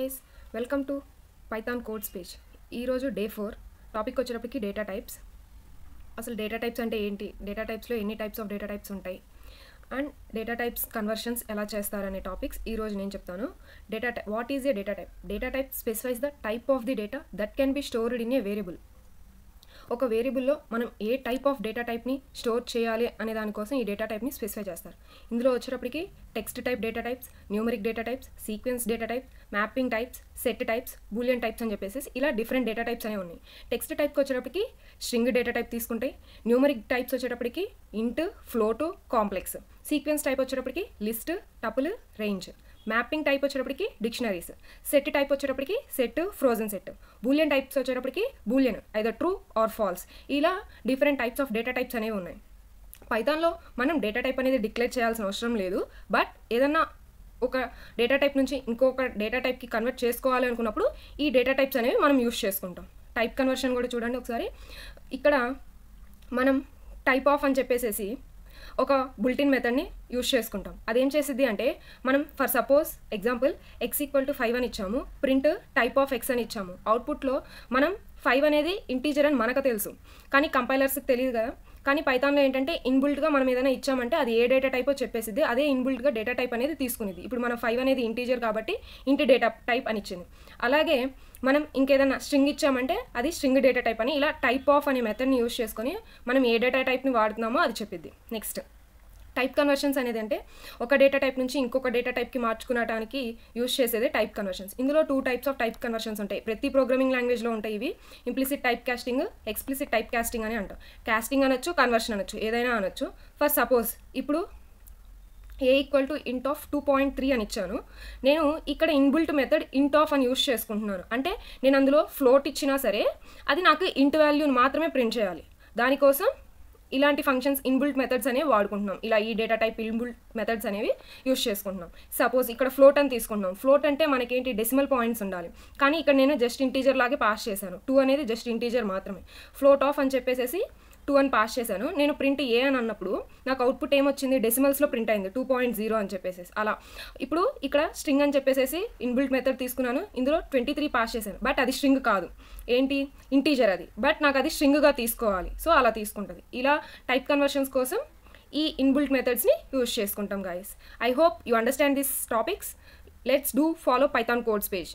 guys, welcome to Python codes page. ఈ రోజు day 4 topic వచ్చేటప్పటికి డేటా టైప్స్. అసలు డేటా టైప్స్ అంటే ఏంటి, డేటా టైప్స్లో ఎన్ని టైప్స్ ఆఫ్ డేటా టైప్స్ ఉంటాయి అండ్ డేటా టైప్స్ కన్వర్షన్స్ ఎలా చేస్తారనే టాపిక్స్ ఈ రోజు నేను చెప్తాను. What is a data type? Data type specifies the type of the data that can be stored in a variable. ఒక వేరియబుల్లో మనం ఏ టైప్ ఆఫ్ డేటా టైప్ని స్టోర్ చేయాలి అనే దానికోసం ఈ డేటా టైప్ని స్పెసిఫై చేస్తారు. ఇందులో వచ్చేటప్పటికి text type data types, numeric data types, sequence data type, mapping types, set types, Boolean types అని చెప్పేసి ఇలా డిఫరెంట్ డేటా టైప్స్ అనేవి ఉన్నాయి. టెక్స్ట్ టైప్కి వచ్చేటప్పటికి స్ట్రింగ్ డేటా టైప్ తీసుకుంటాయి. న్యూమరిక్ టైప్స్ వచ్చేటప్పటికి int, float, complex. Sequence type వచ్చేటప్పటికి list, tuple, range. Mapping type వచ్చేటప్పటికి డిక్షనరీస్. సెట్ టైప్ వచ్చేటప్పటికి set, frozen set. Boolean types వచ్చేటప్పటికి boolean either true or false. ఇలా different types of data types అనేవి ఉన్నాయి. పైథాన్లో మనం డేటా టైప్ అనేది డిక్లేర్ చేయాల్సిన అవసరం లేదు. బట్ ఏదన్నా ఒక డేటా టైప్ నుంచి ఇంకొక డేటా టైప్కి కన్వర్ట్ చేసుకోవాలి అనుకున్నప్పుడు ఈ డేటా టైప్స్ అనేవి మనం యూస్ చేసుకుంటాం. టైప్ కన్వర్షన్ కూడా చూడండి ఒకసారి. ఇక్కడ మనం టైప్ ఆఫ్ అని చెప్పేసేసి ఒక బుల్టిన్ మెథడ్ని యూజ్ చేసుకుంటాం. అదేం చేసిద్ది అంటే మనం ఫర్ సపోజ్ ఎగ్జాంపుల్ x = 5 అని ఇచ్చాము, ప్రింట్ టైప్ ఆఫ్ x అని ఇచ్చాము. అవుట్పుట్లో మనం 5 అనేది ఇంటీజర్ అని మనకు తెలుసు, కానీ కంపైలర్స్కి తెలియదు కదా. కానీ పైథాన్లో ఏంటంటే ఇన్బుల్ట్గా మనం ఏదైనా ఇచ్చామంటే అది ఏ డేటా టైపో చెప్పేసిద్ది, అదే ఇన్బుల్ట్గా డేటా టైప్ అనేది తీసుకునేది. ఇప్పుడు మనం 5 అనేది ఇంటీజర్ కాబట్టి ఇంటి డేటా టైప్ అని ఇచ్చింది. అలాగే మనం ఇంకేదైనా స్ట్రింగ్ ఇచ్చామంటే అది స్ట్రింగ్ డేటా టైప్ అని. ఇలా టైప్ ఆఫ్ అనే మెథడ్ని యూజ్ చేసుకొని మనం ఏ డేటా టైప్ని వాడుతున్నామో అది చెప్పిద్ది. నెక్స్ట్ టైప్ కన్వర్షన్స్ అనేది అంటే ఒక డేటా టైప్ నుంచి ఇంకొక డేటా టైప్కి మార్చుకునడానికి యూజ్ చేసేదే టైప్ కన్వర్షన్స్. ఇందులో 2 టైప్స్ ఆఫ్ టైప్ కన్వర్షన్స్ ఉంటాయి. ప్రతి ప్రోగ్రామింగ్ లాంగ్వేజ్లో ఉంటాయి ఇవి. Implicit type casting, explicit type casting అని అంటాం. కాస్టింగ్ అనొచ్చు, కన్వర్షన్ అనొచ్చు, ఏదైనా అనొచ్చు. ఫర్ సపోజ్ ఇప్పుడు a = int of 2.3 అని ఇచ్చాను. నేను ఇక్కడ ఇన్బుల్ట్ మెథడ్ int of అని యూజ్ చేసుకుంటున్నాను. అంటే నేను అందులో ఫ్లోట్ ఇచ్చినా సరే అది నాకు ఇంట్ వాల్యూని మాత్రమే ప్రింట్ చేయాలి. దానికోసం ఇలాంటి ఫంక్షన్స్ ఇన్బుల్ట్ మెథడ్స్ అనేవి వాడుకుంటున్నాం. ఇలా ఈ డేటా టైప్ ఇన్బుల్ట్ మెథడ్స్ అనేవి యూజ్ చేసుకుంటున్నాం. సపోజ్ ఇక్కడ ఫ్లోట్ అని తీసుకుంటున్నాం. ఫ్లోట్ అంటే మనకేంటి డెసిమల్ పాయింట్స్ ఉండాలి, కానీ ఇక్కడ నేను జస్ట్ ఇంటీజర్ లాగే పాస్ చేశాను. 2 అనేది జస్ట్ ఇంటీజర్ మాత్రమే. ఫ్లోట్ ఆఫ్ అని చెప్పేసి 2 అని పాస్ చేశాను. నేను ప్రింట్ ఏ అని అన్నప్పుడు నాకు అవుట్పుట్ ఏమొచ్చింది, డెసిమల్స్లో ప్రింట్ అయింది 2.0 అని చెప్పేసి. అలా ఇప్పుడు ఇక్కడ స్ట్రింగ్ అని చెప్పేసి ఇన్బుల్ట్ మెథడ్ తీసుకున్నాను, ఇందులో 23 పాస్ చేశాను. బట్ అది స్ట్రింగ్ కాదు, ఏంటి ఇంటీజర్ అది. బట్ నాకు అది స్ట్రింగ్గా తీసుకోవాలి, సో అలా తీసుకుంటుంది. ఇలా టైప్ కన్వర్షన్స్ కోసం ఈ ఇన్బుల్ట్ మెథడ్స్ని యూజ్ చేసుకుంటాం guys. I hope you understand this topics. Let's do follow Python codes page.